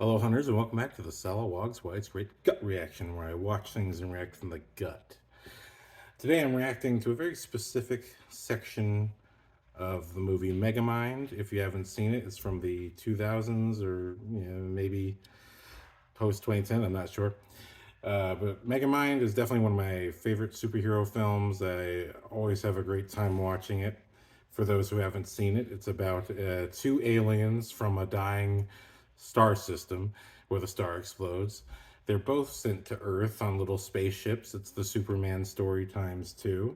Hello, hunters, and welcome back to the Salawag's Why It's Great Gut Reaction, where I watch things and react from the gut. Today I'm reacting to a very specific section of the movie Megamind. If you haven't seen it, it's from the 2000s or maybe post 2010, I'm not sure. But Megamind is definitely one of my favorite superhero films. I always have a great time watching it. For those who haven't seen it, it's about two aliens from a dying star system where the star explodes. They're both sent to Earth on little spaceships. It's the Superman story times two.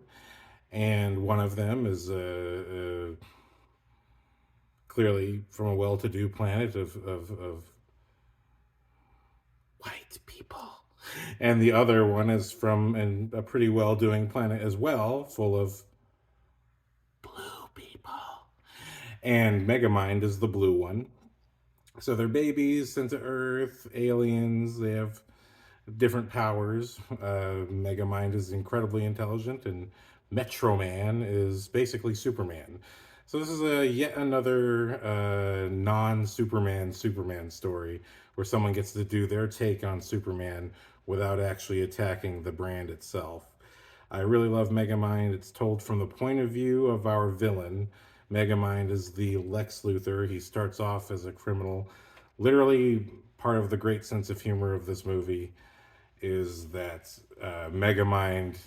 And one of them is clearly from a well-to-do planet of white people. And the other one is from a pretty well-doing planet as well, full of blue people. And Megamind is the blue one. So they're babies sent to Earth, aliens, they have different powers. Megamind is incredibly intelligent, and Metro Man is basically Superman. So this is a yet another non-Superman Superman story where someone gets to do their take on Superman without actually attacking the brand itself. I really love Megamind. It's told from the point of view of our villain. Megamind is the Lex Luthor. He starts off as a criminal. Literally, part of the great sense of humor of this movie is that Megamind,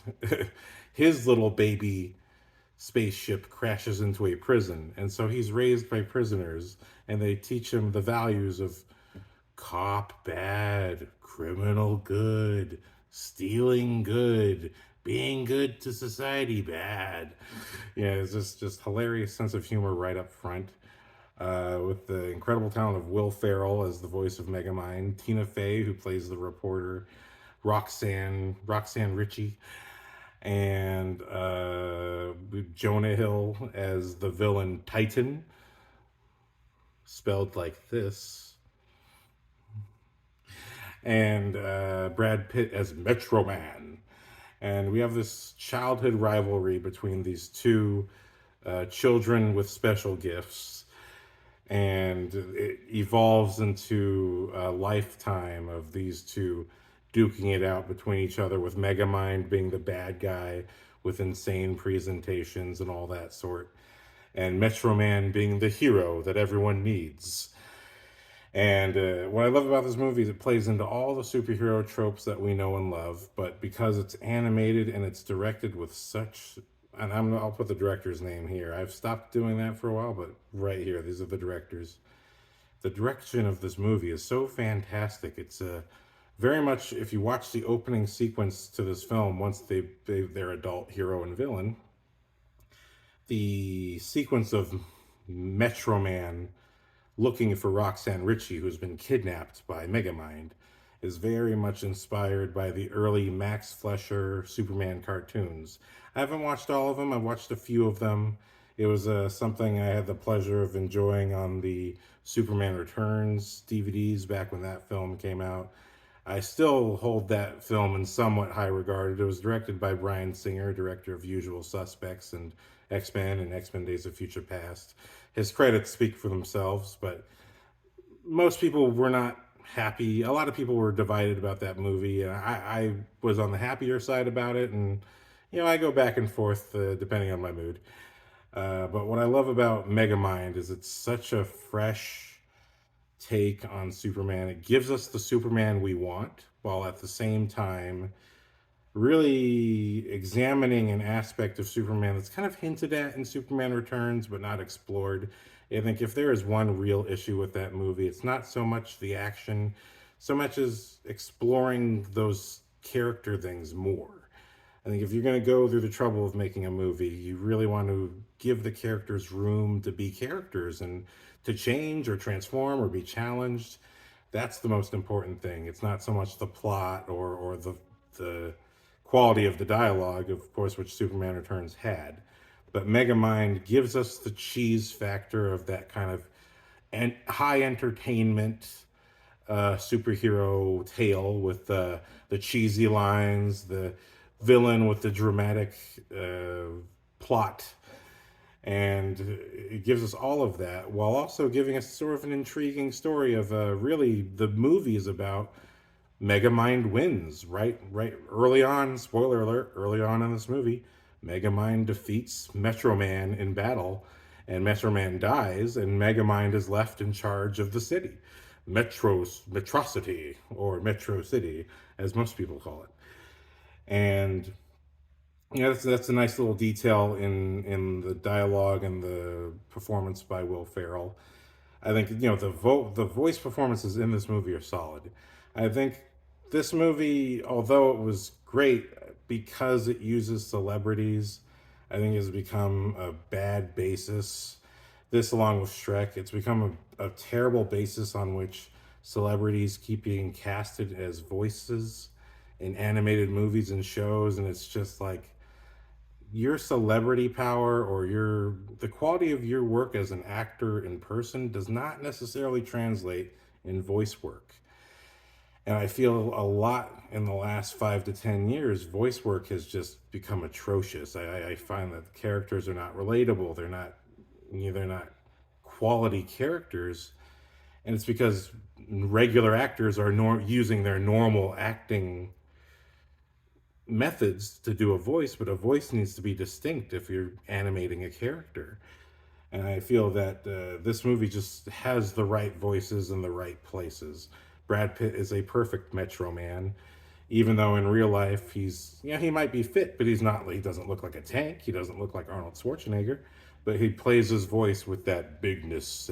his little baby spaceship crashes into a prison. And so he's raised by prisoners, and they teach him the values of cop bad, criminal good, stealing good, being good to society bad. Yeah, it's just hilarious sense of humor right up front. With the incredible talent of Will Ferrell as the voice of Megamind, Tina Fey, who plays the reporter, Roxanne Ritchie, and Jonah Hill as the villain Titan, spelled like this, and Brad Pitt as Metro Man. And we have this childhood rivalry between these two children with special gifts, and it evolves into a lifetime of these two duking it out between each other, with Megamind being the bad guy with insane presentations and all that sort, and Metro Man being the hero that everyone needs. And what I love about this movie is it plays into all the superhero tropes that we know and love, but because it's animated and it's directed with such, and I'll put the director's name here. I've stopped doing that for a while, but right here, these are the directors. The direction of this movie is so fantastic. It's very much, if you watch the opening sequence to this film, once they're adult hero and villain, the sequence of Metro Man looking for Roxanne Ritchie, who's been kidnapped by Megamind, is very much inspired by the early Max Fleischer Superman cartoons. I haven't watched all of them. I've watched a few of them. It was something I had the pleasure of enjoying on the Superman Returns DVDs back when that film came out. I still hold that film in somewhat high regard. It was directed by Bryan Singer, director of Usual Suspects and X-Men and X-Men Days of Future Past. His credits speak for themselves, but most people were not happy. A lot of people were divided about that movie. I was on the happier side about it, and I go back and forth depending on my mood. But what I love about Megamind is it's such a fresh take on Superman. It gives us the Superman we want, while at the same time really examining an aspect of Superman that's kind of hinted at in Superman Returns, but not explored. I think if there is one real issue with that movie, it's not so much the action, so much as exploring those character things more. I think if you're going to go through the trouble of making a movie, you really want to give the characters room to be characters and to change or transform or be challenged. That's the most important thing. It's not so much the plot or the quality of the dialogue, of course, which Superman Returns had. But Megamind gives us the cheese factor of that kind of high entertainment superhero tale with the cheesy lines, the villain with the dramatic plot, And it gives us all of that while also giving us sort of an intriguing story of really the movie is about Megamind wins right early on. Spoiler alert: early on in this movie, Megamind defeats Metro Man in battle, and Metro Man dies, and Megamind is left in charge of the city, Metrocity, or Metro City, as most people call it. And that's a nice little detail in the dialogue and the performance by Will Ferrell. I think the voice performances in this movie are solid. I think this movie, although it was great because it uses celebrities, I think has become a bad basis. This, along with Shrek, it's become a terrible basis on which celebrities keep being casted as voices in animated movies and shows, and it's just like your celebrity power or the quality of your work as an actor in person does not necessarily translate in voice work. And I feel a lot in the last 5 to 10 years, voice work has just become atrocious. I find that the characters are not relatable. They're not quality characters, and it's because regular actors are using their normal acting methods to do a voice, but a voice needs to be distinct if you're animating a character. And I feel that this movie just has the right voices in the right places. Brad Pitt is a perfect Metro Man, even though in real life he might be fit, but he's not. He doesn't look like a tank. He doesn't look like Arnold Schwarzenegger, but he plays his voice with that bigness.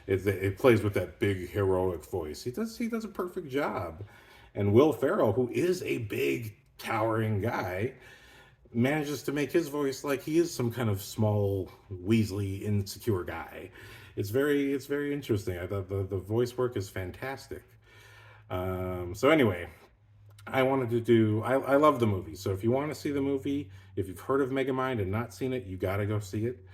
It plays with that big heroic voice. He does a perfect job. And Will Ferrell, who is a big towering guy, manages to make his voice like he is some kind of small Weasley insecure guy. It's very interesting. I thought the voice work is fantastic. So anyway, I love the movie. So if you want to see the movie, if you've heard of Megamind and not seen it, you got to go see it.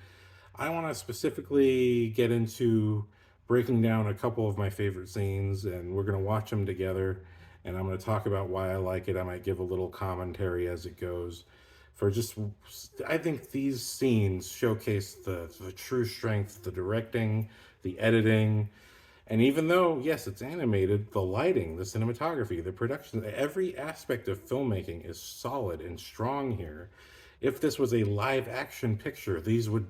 I want to specifically get into breaking down a couple of my favorite scenes, and we're going to watch them together. And I'm going to talk about why I like it. I might give a little commentary as it goes. I think these scenes showcase the true strength, the directing, the editing, and even though, yes, it's animated, the lighting, the cinematography, the production, every aspect of filmmaking is solid and strong here. If this was a live action picture, the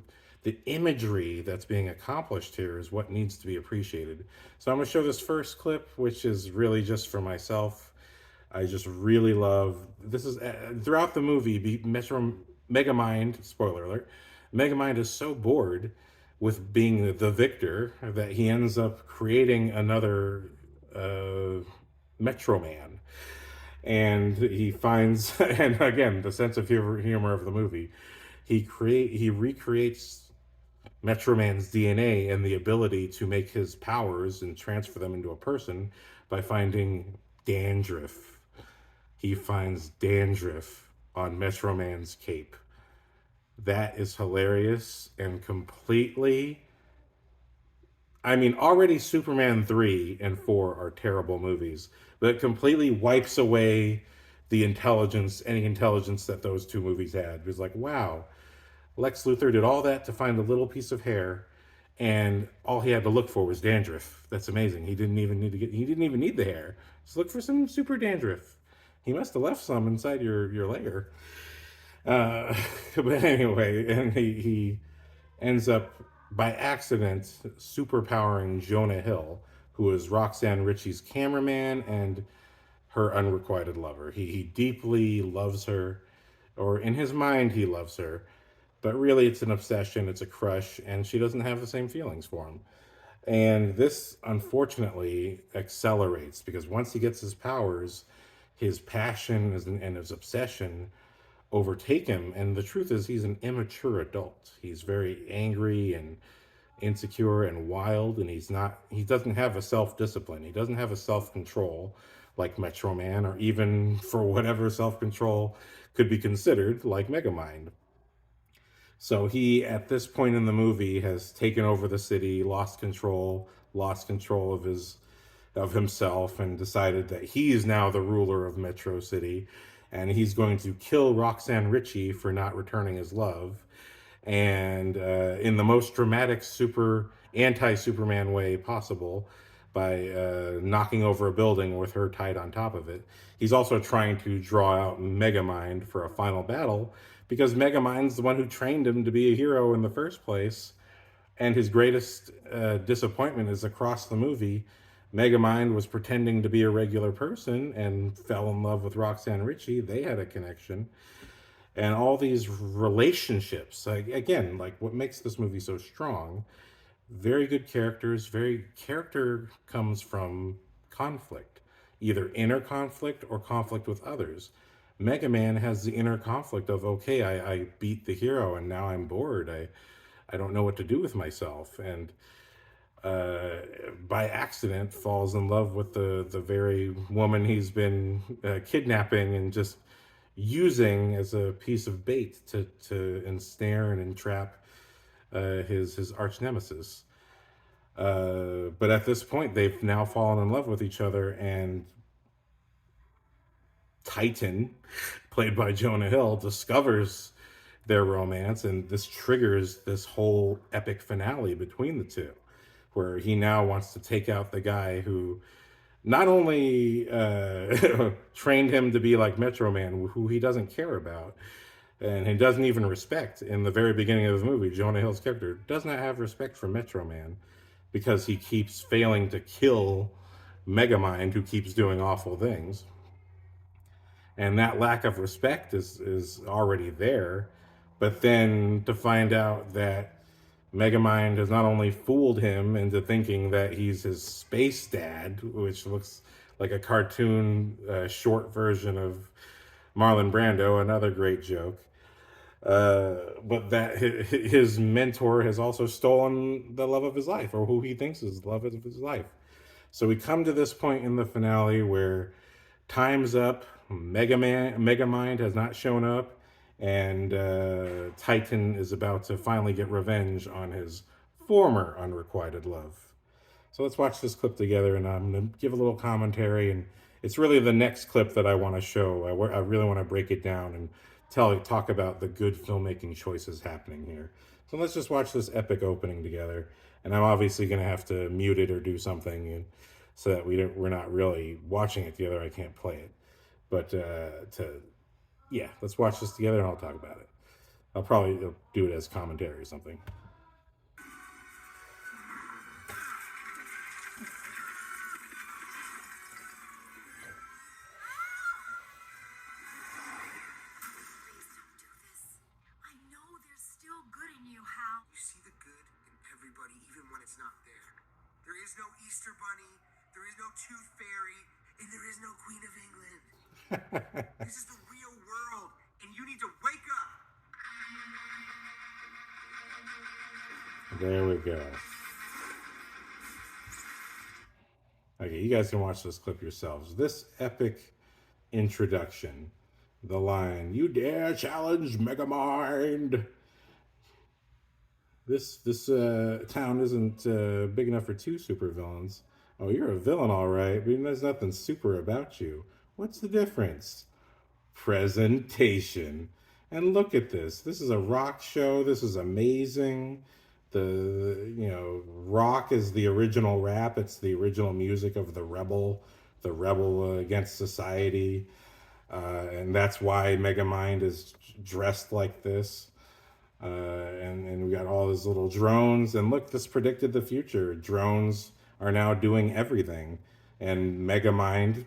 imagery that's being accomplished here is what needs to be appreciated. So I'm going to show this first clip, which is really just for myself. I just really love this. Is throughout the movie, Megamind, spoiler alert, Megamind is so bored with being the victor that he ends up creating another Metro Man. And he finds, and again, the sense of humor of the movie, he recreates Metro Man's DNA and the ability to make his powers and transfer them into a person by finding dandruff. He finds dandruff on Metro Man's cape. That is hilarious and completely. I mean, already Superman 3 and 4 are terrible movies, but it completely wipes away any intelligence that those two movies had. It was like, wow, Lex Luthor did all that to find a little piece of hair, and all he had to look for was dandruff. That's amazing. He didn't even need the hair. Just look for some super dandruff. He must have left some inside your lair. But anyway, and he ends up by accident superpowering Jonah Hill, who is Roxanne Ritchie's cameraman and her unrequited lover. He deeply loves her, or in his mind he loves her, but really it's an obsession, it's a crush, and she doesn't have the same feelings for him. And this unfortunately accelerates because once he gets his powers, his passion and his obsession overtake him. And the truth is, he's an immature adult. He's very angry and insecure and wild, and he doesn't have a self-discipline. He doesn't have a self-control like Metro Man, or even for whatever self-control could be considered like Megamind. So he, at this point in the movie, has taken over the city, lost control of himself, and decided that he is now the ruler of Metro City, and he's going to kill Roxanne Ritchie for not returning his love. and in the most dramatic super anti-Superman way possible by knocking over a building with her tied on top of it. He's also trying to draw out Megamind for a final battle because Megamind's the one who trained him to be a hero in the first place. And his greatest disappointment is across the movie. Megamind was pretending to be a regular person and fell in love with Roxanne Ritchie. They had a connection. And all these relationships, like, again, like what makes this movie so strong, very good characters. Very character comes from conflict, either inner conflict or conflict with others. Mega Man has the inner conflict of, okay, I beat the hero and now I'm bored. I don't know what to do with myself, and uh, by accident falls in love with the very woman he's been kidnapping and just using as a piece of bait to ensnare and entrap his arch nemesis. But at this point, they've now fallen in love with each other, and Titan, played by Jonah Hill, discovers their romance, and this triggers this whole epic finale between the two, where he now wants to take out the guy who not only trained him to be like Metro Man, who he doesn't care about, and he doesn't even respect. In the very beginning of the movie, Jonah Hill's character does not have respect for Metro Man because he keeps failing to kill Megamind, who keeps doing awful things. And that lack of respect is already there. But then to find out that Megamind has not only fooled him into thinking that he's his space dad, which looks like a cartoon short version of Marlon Brando, another great joke, but that his mentor has also stolen the love of his life, or who he thinks is the love of his life. So we come to this point in the finale where time's up. Megamind has not shown up, and Titan is about to finally get revenge on his former unrequited love. So let's watch this clip together, and I'm going to give a little commentary. And it's really the next clip that I want to show. I really want to break it down and talk about the good filmmaking choices happening here. So let's just watch this epic opening together. And I'm obviously going to have to mute it or do something, so that we're not really watching it together. I can't play it. But yeah, let's watch this together and I'll talk about it. I'll probably do it as commentary or something. You see the good in everybody, even when it's not there. There is no Easter Bunny, there is no Tooth Fairy, and there is no Queen of England. This is the real world, and you need to wake up. There we go. Okay, you guys can watch this clip yourselves. This epic introduction, the line, "You dare challenge Megamind." This town isn't big enough for two supervillains. Oh, you're a villain, all right, but there's nothing super about you. What's the difference? Presentation. And look at this. This is a rock show. This is amazing. Rock is the original rap. It's the original music of the rebel against society. And that's why Megamind is dressed like this. And we got all these little drones. And look, this predicted the future. Drones are now doing everything. And Megamind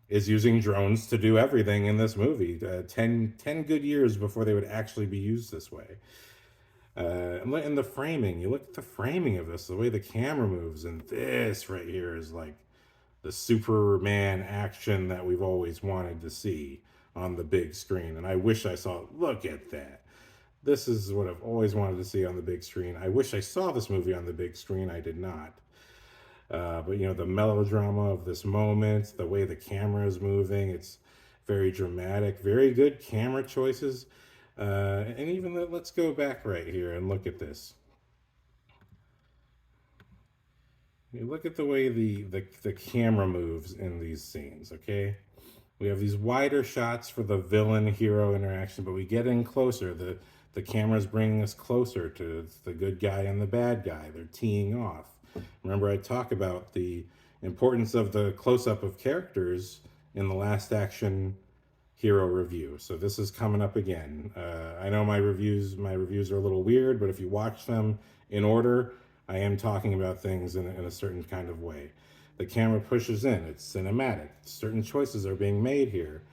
is using drones to do everything in this movie. 10 good years before they would actually be used this way. And the framing, you look at the framing of this, the way the camera moves, and this right here is like the Superman action that we've always wanted to see on the big screen. And I wish I saw, look at that. This is what I've always wanted to see on the big screen. I wish I saw this movie on the big screen. I did not. But the melodrama of this moment, the way the camera is moving, it's very dramatic, very good camera choices. And even let's go back right here and look at this. You look at the way the camera moves in these scenes, okay? We have these wider shots for the villain hero interaction, but we get in closer. The camera's bringing us closer to the good guy and the bad guy. They're teeing off. Remember, I talk about the importance of the close up of characters in the last action hero review. So this is coming up again. I know my reviews are a little weird, but if you watch them in order, I am talking about things in a certain kind of way. The camera pushes in. It's cinematic. Certain choices are being made here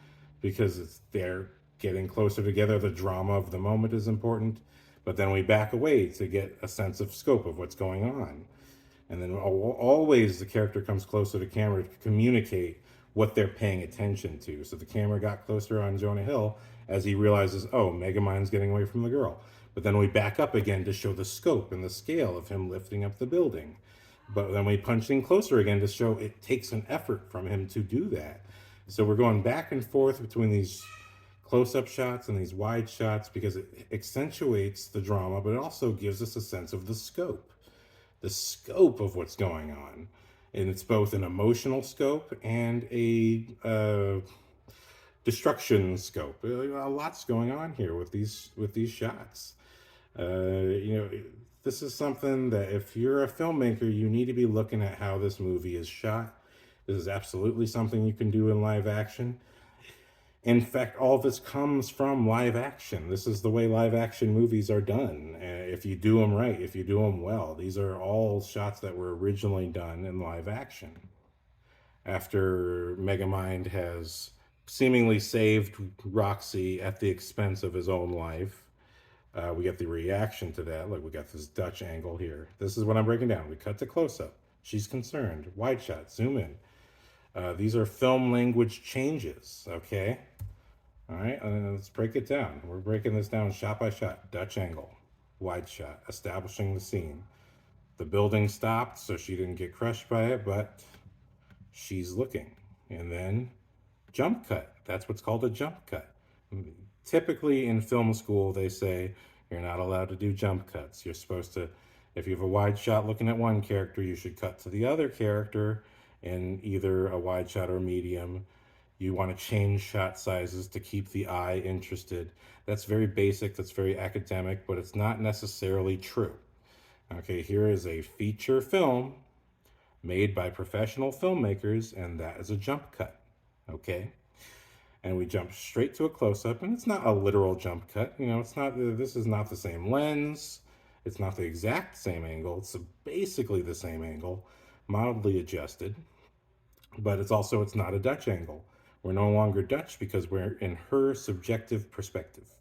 because they're getting closer together. The drama of the moment is important, but then we back away to get a sense of scope of what's going on. And then always the character comes closer to camera to communicate what they're paying attention to. So the camera got closer on Jonah Hill as he realizes, oh, Megamind's getting away from the girl. But then we back up again to show the scope and the scale of him lifting up the building. But then we punch in closer again to show it takes an effort from him to do that. So we're going back and forth between these close-up shots and these wide shots because it accentuates the drama, but it also gives us a sense of the scope of what's going on. And it's both an emotional scope and a destruction scope. A lot's going on here with these shots. This is something that if you're a filmmaker, you need to be looking at how this movie is shot. This is absolutely something you can do in live action. In fact, all of this comes from live action. This is the way live action movies are done. If you do them right, if you do them well, these are all shots that were originally done in live action. After Megamind has seemingly saved Roxy at the expense of his own life, we get the reaction to that. Look, we got this Dutch angle here. This is what I'm breaking down. We cut to close up. She's concerned. Wide shot, zoom in. These are film language changes, okay? All right, let's break it down. We're breaking this down shot by shot. Dutch angle, wide shot, establishing the scene. The building stopped, so she didn't get crushed by it, but she's looking. And then jump cut. That's what's called a jump cut. Typically in film school, they say you're not allowed to do jump cuts. You're supposed to, if you have a wide shot looking at one character, you should cut to the other character in either a wide shot or medium. You want to change shot sizes to keep the eye interested. That's very basic, that's very academic, but it's not necessarily true. Okay, here is a feature film made by professional filmmakers, and that is a jump cut. Okay? And we jump straight to a close-up, and it's not a literal jump cut. This is not the same lens. It's not the exact same angle. It's basically the same angle, mildly adjusted. But it's not a Dutch angle. We're no longer Dutch because we're in her subjective perspective.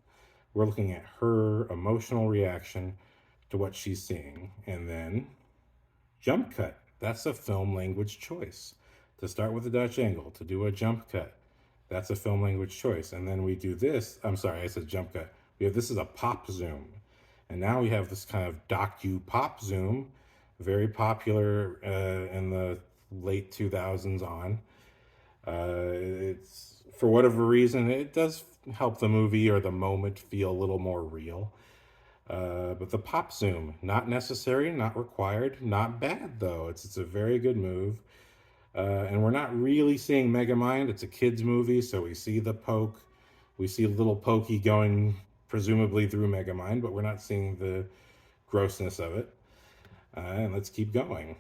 We're looking at her emotional reaction to what she's seeing. And then jump cut. That's a film language choice. To start with a Dutch angle, to do a jump cut. That's a film language choice. And then we do this. I'm sorry, I said jump cut. This is a pop zoom. And now we have this kind of docu-pop zoom, very popular in the late 2000s on. It's, for whatever reason, it does help the movie or the moment feel a little more real. But the pop zoom, not necessary, not required, not bad though. It's a very good move. And we're not really seeing Megamind. It's a kid's movie, so we see the poke. We see little Pokey going presumably through Megamind, but we're not seeing the grossness of it. And let's keep going.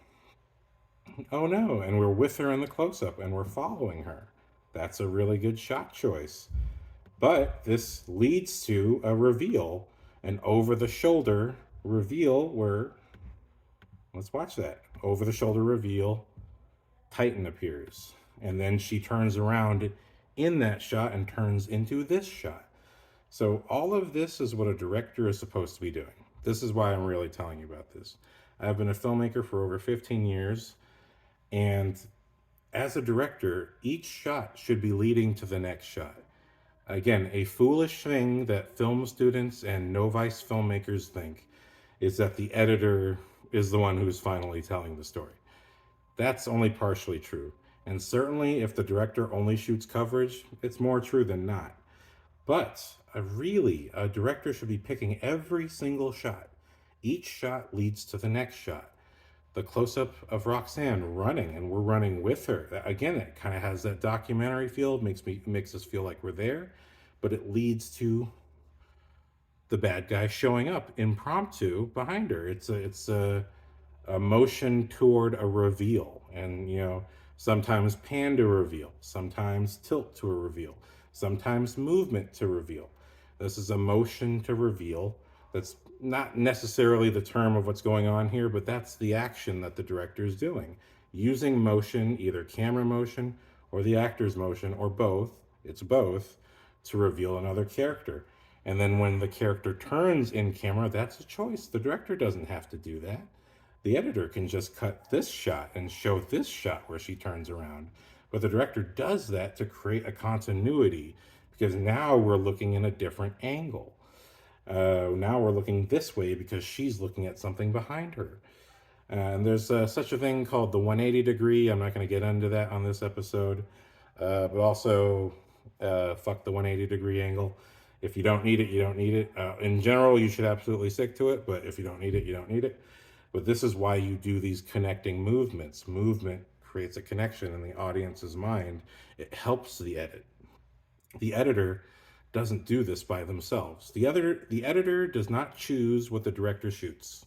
Oh no, and we're with her in the close-up, and we're following her. That's a really good shot choice. But this leads to a reveal, an over-the-shoulder reveal where, let's watch that. Over-the-shoulder reveal, Titan appears. And then she turns around in that shot and turns into this shot. So all of this is what a director is supposed to be doing. This is why I'm really telling you about this. I've been a filmmaker for over 15 years, and as a director, each shot should be leading to the next shot. Again, a foolish thing that film students and novice filmmakers think is that the editor is the one who's finally telling the story. That's only partially true. And certainly if the director only shoots coverage, it's more true than not. But a director should be picking every single shot. Each shot leads to the next shot. the close-up of Roxanne running, and we're running with her. Again, it kind of has that documentary feel. Makes us feel like we're there, but it leads to the bad guy showing up impromptu behind her. It's a motion toward a reveal, and sometimes pan to reveal, sometimes tilt to a reveal, sometimes movement to reveal. This is a motion to reveal. That's not necessarily the term of what's going on here, but that's the action that the director is doing, using motion, either camera motion or the actor's motion, or both. It's both, to reveal another character. And then when the character turns in camera, that's a choice. The director doesn't have to do that. The editor can just cut this shot and show this shot where she turns around. But the director does that to create a continuity, because now we're looking in a different angle. Now we're looking this way because she's looking at something behind her. And there's such a thing called the 180 degree. I'm not going to get into that on this episode. But also, fuck the 180 degree angle. If you don't need it, you don't need it. In general, you should absolutely stick to it. But if you don't need it, you don't need it. But this is why you do these connecting movements. Movement creates a connection in the audience's mind. It helps the edit. The editor doesn't do this by themselves. The editor does not choose what the director shoots.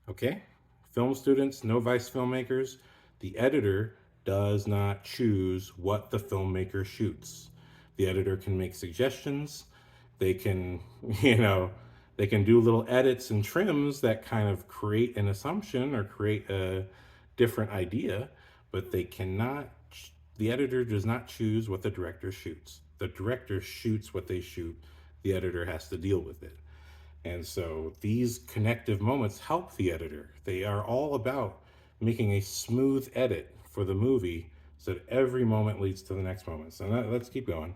Okay? Film students, no vice filmmakers, the editor does not choose what the filmmaker shoots. The editor can make suggestions. They can, you know, they can do little edits and trims that kind of create an assumption or create a different idea, but the editor does not choose what the director shoots. The director shoots what they shoot. The editor has to deal with it. And so these connective moments help the editor. They are all about making a smooth edit for the movie so that every moment leads to the next moment. So let's keep going.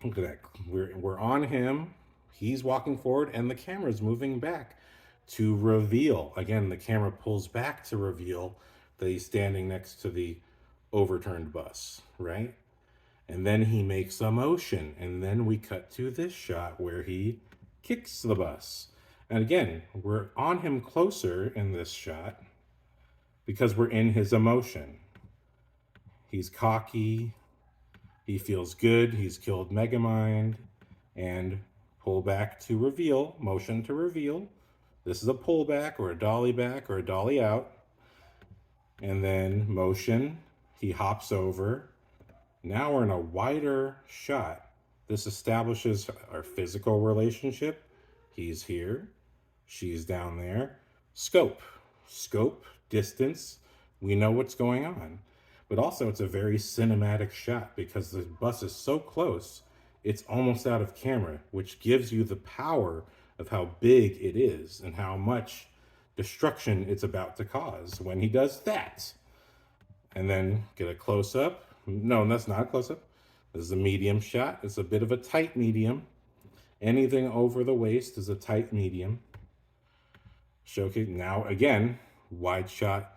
Look at that. We're on him. He's walking forward, and the camera's moving back to reveal. Again, the camera pulls back to reveal that he's standing next to the overturned bus, right? And then he makes a motion, and then we cut to this shot where he kicks the bus. And again, we're on him closer in this shot because we're in his emotion. He's cocky, he feels good, he's killed Megamind, and pull back to reveal, motion to reveal. This is a pullback or a dolly back or a dolly out. And then motion, he hops over. Now we're in a wider shot. This establishes our physical relationship. He's here, she's down there. Scope, distance. We know what's going on. But also, it's a very cinematic shot because the bus is so close, it's almost out of camera, which gives you the power of how big it is and how much destruction it's about to cause when he does that. And then get a close up. No, that's not a close up. This is a medium shot. It's a bit of a tight medium. Anything over the waist is a tight medium. Showcase now again, wide shot.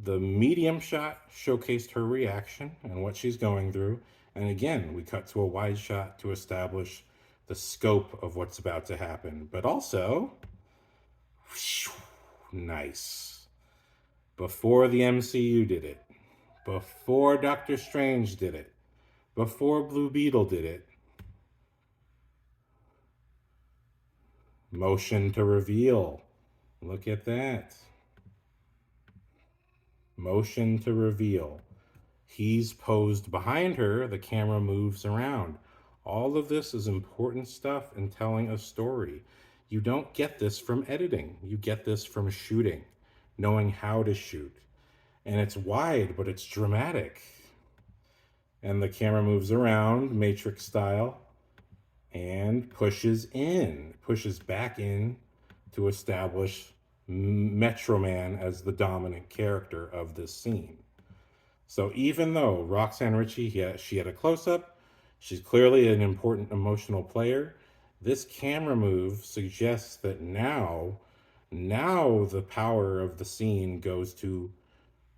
The medium shot showcased her reaction and what she's going through. And again, we cut to a wide shot to establish the scope of what's about to happen. But also, nice. Before the MCU did it, before Doctor Strange did it, before Blue Beetle did it, motion to reveal. Look at that. Motion to reveal. He's posed behind her, the camera moves around. All of this is important stuff in telling a story. You don't get this from editing. You get this from shooting, knowing how to shoot. And it's wide, but it's dramatic. And the camera moves around, Matrix style, and pushes back in to establish Metro Man as the dominant character of this scene. So even though Roxanne Ritchie, she had a close-up, she's clearly an important emotional player, this camera move suggests that now the power of the scene goes to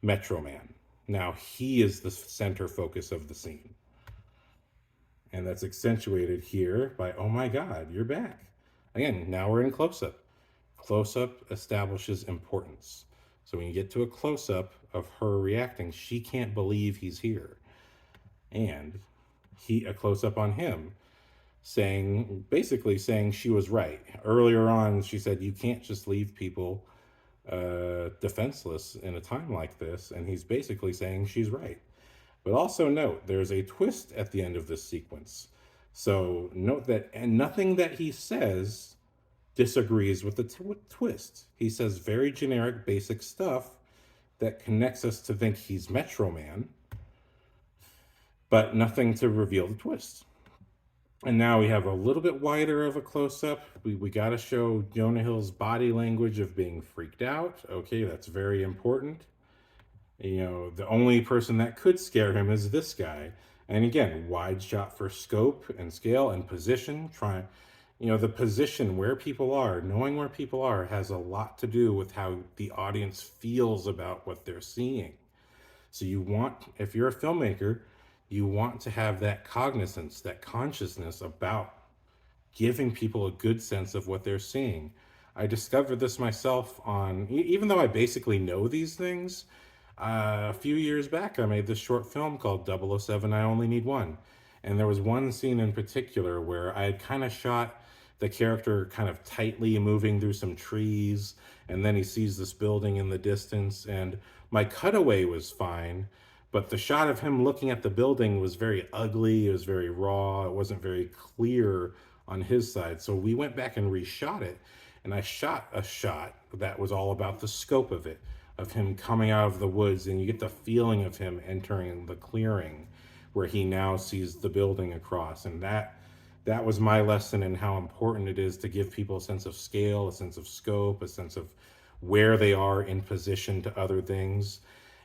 Metro Man. Now he is the center focus of the scene. And that's accentuated here by, oh my God, you're back. Again, now we're in close-up. Close-up establishes importance. So when you get to a close up of her reacting, she can't believe he's here. And a close up on him basically saying she was right. Earlier on, she said, you can't just leave people defenseless in a time like this. And he's basically saying she's right. But also note, there's a twist at the end of this sequence. So note that, and nothing that he says disagrees with the twist. He says very generic, basic stuff that connects us to think he's Metro Man, but nothing to reveal the twist. And now we have a little bit wider of a close up. We got to show Jonah Hill's body language of being freaked out. Okay, that's very important. You know, the only person that could scare him is this guy. And again, wide shot for scope and scale and position. The position where people are, knowing where people are, has a lot to do with how the audience feels about what they're seeing. So if you're a filmmaker, you want to have that cognizance, that consciousness about giving people a good sense of what they're seeing. I discovered this myself even though I basically know these things, a few years back, I made this short film called 007 I Only Need One. And there was one scene in particular where I had kind of shot the character kind of tightly moving through some trees, and then he sees this building in the distance, and my cutaway was fine, but the shot of him looking at the building was very ugly, it was very raw, it wasn't very clear on his side. So we went back and reshot it, and I shot a shot that was all about the scope of it, of him coming out of the woods, and you get the feeling of him entering the clearing where he now sees the building across. And that was my lesson in how important it is to give people a sense of scale, a sense of scope, a sense of where they are in position to other things.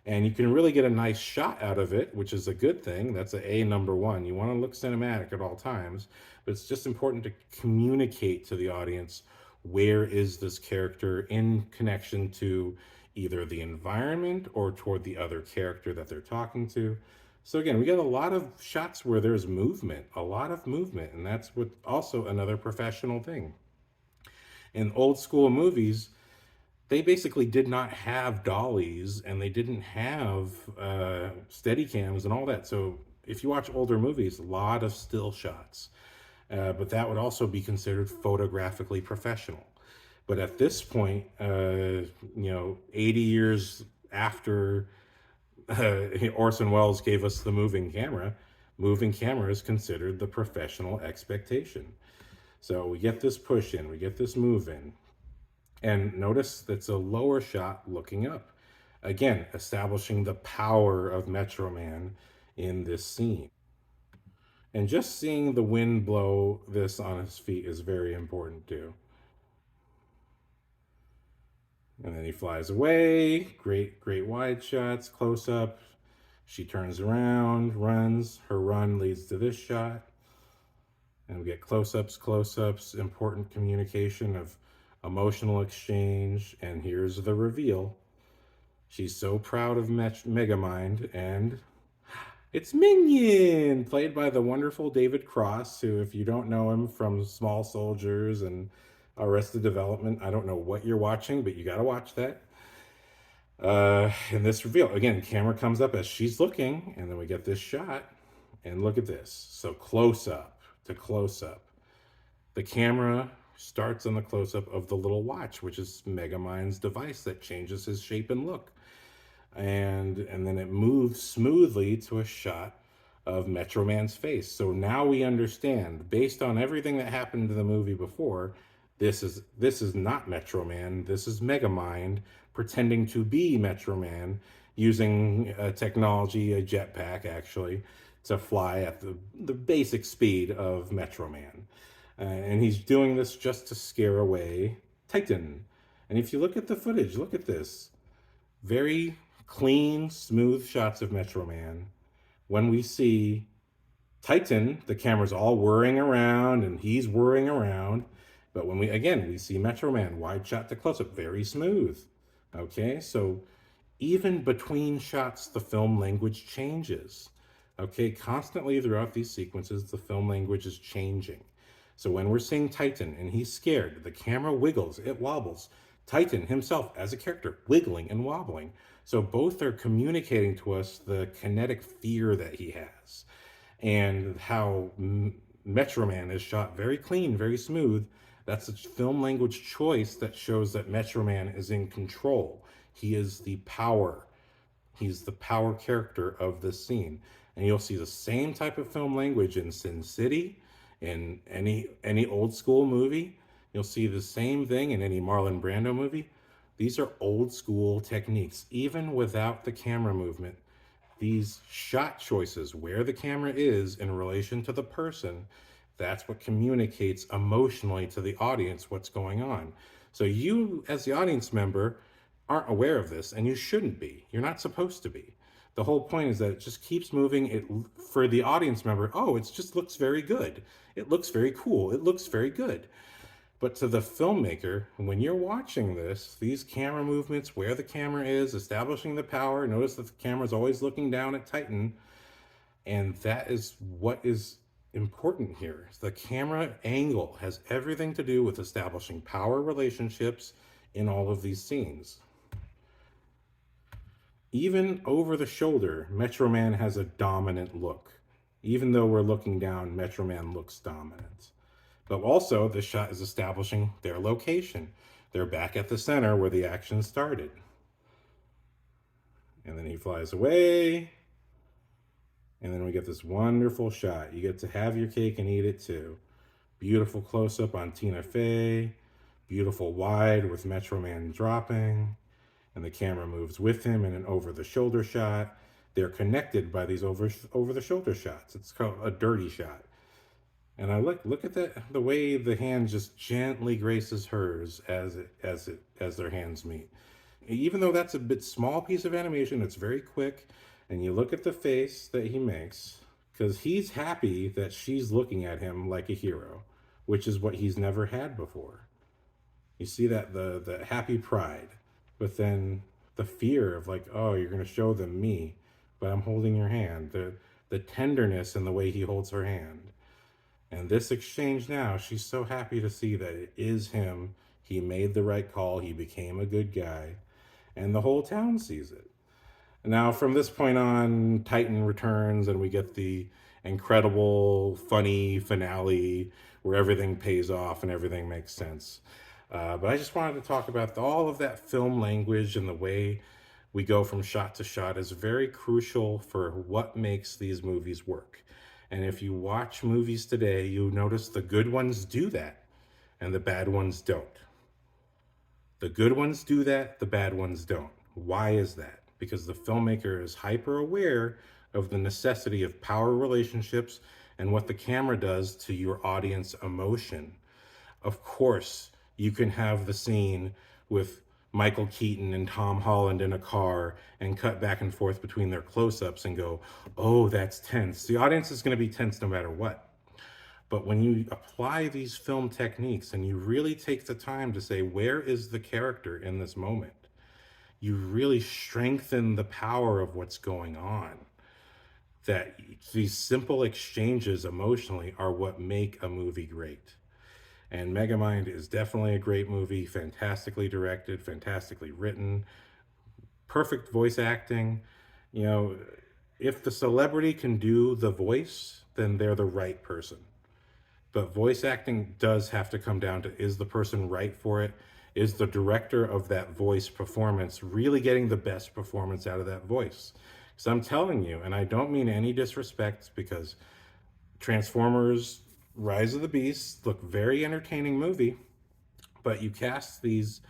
And you can really get a nice shot out of it, which is a good thing. That's number one. You want to look cinematic at all times, but it's just important to communicate to the audience where is this character in connection to either the environment or toward the other character that they're talking to. So again, we get a lot of shots where there's movement, a lot of movement, and that's what also another professional thing. In old school movies, they basically did not have dollies and they didn't have steady cams and all that. So if you watch older movies, a lot of still shots. But that would also be considered photographically professional. But at this point, 80 years after Orson Welles gave us the moving camera is considered the professional expectation. So we get this push in, we get this move in. And notice that's a lower shot looking up. Again, establishing the power of Metro Man in this scene. And just seeing the wind blow this on his feet is very important too. And then he flies away. Great wide shots, close up. She turns around, runs. Her run leads to this shot. And we get close-ups, important communication of emotional exchange. And here's the reveal. She's so proud of Megamind, and it's Minion, played by the wonderful David Cross, who, if you don't know him from Small Soldiers and Arrested Development, I don't know what you're watching, but you got to watch that. In this reveal, again, camera comes up as she's looking, and then we get this shot, and look at this. So close up to close up. The camera starts on the close up of the little watch, which is Megamind's device that changes his shape and look. And then it moves smoothly to a shot of Metro Man's face. So now we understand, based on everything that happened to the movie before, this is not Metro Man. This is Megamind pretending to be Metro Man, using technology, a jetpack actually, to fly at the basic speed of Metro Man. And he's doing this just to scare away Titan. And if you look at the footage, look at this. Very clean, smooth shots of Metro Man. When we see Titan, the camera's all whirring around and he's whirring around. But when we see Metro Man, wide shot to close up, very smooth. Okay, so even between shots, the film language changes. Okay, constantly throughout these sequences, the film language is changing. So when we're seeing Titan and he's scared, the camera wiggles, it wobbles. Titan himself as a character, wiggling and wobbling. So both are communicating to us the kinetic fear that he has, and how Metro Man is shot very clean, very smooth. That's a film language choice that shows that Metro Man is in control. He is the power. He's the power character of this scene. And you'll see the same type of film language in Sin City, in any old school movie. You'll see the same thing in any Marlon Brando movie. These are old school techniques, even without the camera movement. These shot choices, where the camera is in relation to the person, that's what communicates emotionally to the audience what's going on. So you, as the audience member, aren't aware of this, and you shouldn't be. You're not supposed to be. The whole point is that it just keeps moving. It, for the audience member, oh, it just looks very good. It looks very cool. It looks very good. But to the filmmaker, when you're watching this, these camera movements, where the camera is, establishing the power, notice that the camera is always looking down at Titan, and that is what is important here. The camera angle has everything to do with establishing power relationships in all of these scenes. Even over the shoulder, Metro Man has a dominant look. Even though we're looking down, Metro Man looks dominant. But also, the shot is establishing their location. They're back at the center where the action started. And then he flies away. And then we get this wonderful shot. You get to have your cake and eat it too. Beautiful close-up on Tina Fey. Beautiful wide with Metro Man dropping. And the camera moves with him in an over-the-shoulder shot. They're connected by these over-the-shoulder shots. It's called a dirty shot. And I look at that, the way the hand just gently graces hers as their hands meet. Even though that's a bit small piece of animation, it's very quick. And you look at the face that he makes, because he's happy that she's looking at him like a hero, which is what he's never had before. You see that the happy pride, but then the fear of like, oh, you're gonna show them me, but I'm holding your hand. The tenderness in the way he holds her hand. And this exchange now, she's so happy to see that it is him. He made the right call. He became a good guy. And the whole town sees it. Now, from this point on, Titan returns and we get the incredible, funny finale where everything pays off and everything makes sense. But I just wanted to talk about all of that film language, and the way we go from shot to shot is very crucial for what makes these movies work. And if you watch movies today, you notice the good ones do that and the bad ones don't. The good ones do that, the bad ones don't. Why is that? Because the filmmaker is hyper aware of the necessity of power relationships and what the camera does to your audience emotion. Of course, you can have the scene with Michael Keaton and Tom Holland in a car and cut back and forth between their close-ups and go, oh, that's tense. The audience is going to be tense no matter what. But when you apply these film techniques and you really take the time to say, where is the character in this moment? You really strengthen the power of what's going on. That these simple exchanges emotionally are what make a movie great. And Megamind is definitely a great movie, fantastically directed, fantastically written, perfect voice acting. You know, if the celebrity can do the voice, then they're the right person. But voice acting does have to come down to, is the person right for it? Is the director of that voice performance really getting the best performance out of that voice? Because I'm telling you, and I don't mean any disrespect, because Transformers Rise of the Beast look very entertaining movie, but you cast these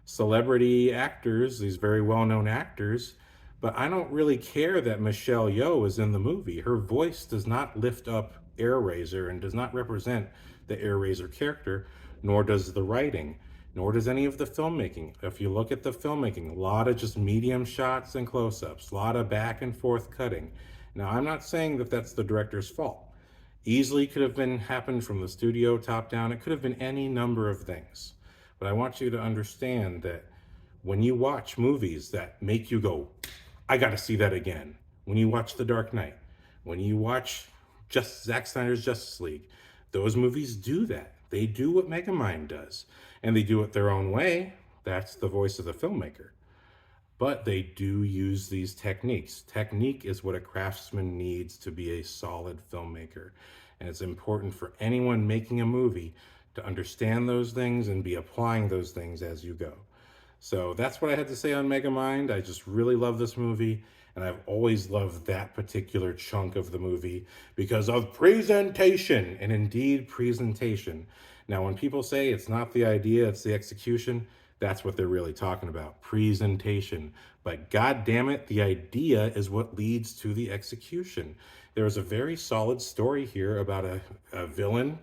celebrity actors, these very well-known actors, but I don't really care that Michelle Yeoh is in the movie. Her voice does not lift up Airazor and does not represent the Airazor character, nor does the writing, nor does any of the filmmaking. If you look at the filmmaking, a lot of just medium shots and close-ups, a lot of back and forth cutting. Now, I'm not saying that that's the director's fault. Easily could have been happened from the studio top down. It could have been any number of things. But I want you to understand that when you watch movies that make you go, I got to see that again. When you watch The Dark Knight, when you watch Zack Snyder's Justice League, those movies do that. They do what Megamind does, and they do it their own way. That's the voice of the filmmaker. But they do use these techniques. Technique is what a craftsman needs to be a solid filmmaker. And it's important for anyone making a movie to understand those things and be applying those things as you go. So that's what I had to say on Megamind. I just really love this movie, and I've always loved that particular chunk of the movie because of presentation, and indeed presentation. Now, when people say it's not the idea, it's the execution, that's what they're really talking about, presentation. But god damn it, the idea is what leads to the execution. There is a very solid story here about a villain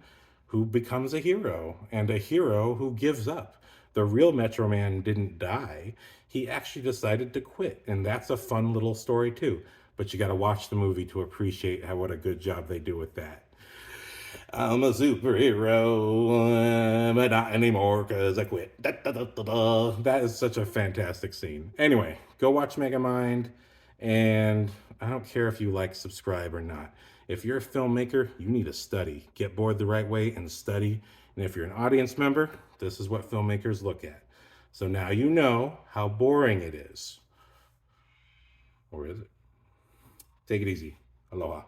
who becomes a hero and a hero who gives up. The real Metro Man didn't die. He actually decided to quit, and that's a fun little story too. But you got to watch the movie to appreciate what a good job they do with that. I'm a superhero, but not anymore because I quit. Da, da, da, da, da. That is such a fantastic scene. Anyway, go watch Megamind, and I don't care if you like, subscribe or not. If you're a filmmaker, you need to study. Get bored the right way and study. And if you're an audience member, this is what filmmakers look at. So now you know how boring it is. Or is it? Take it easy. Aloha.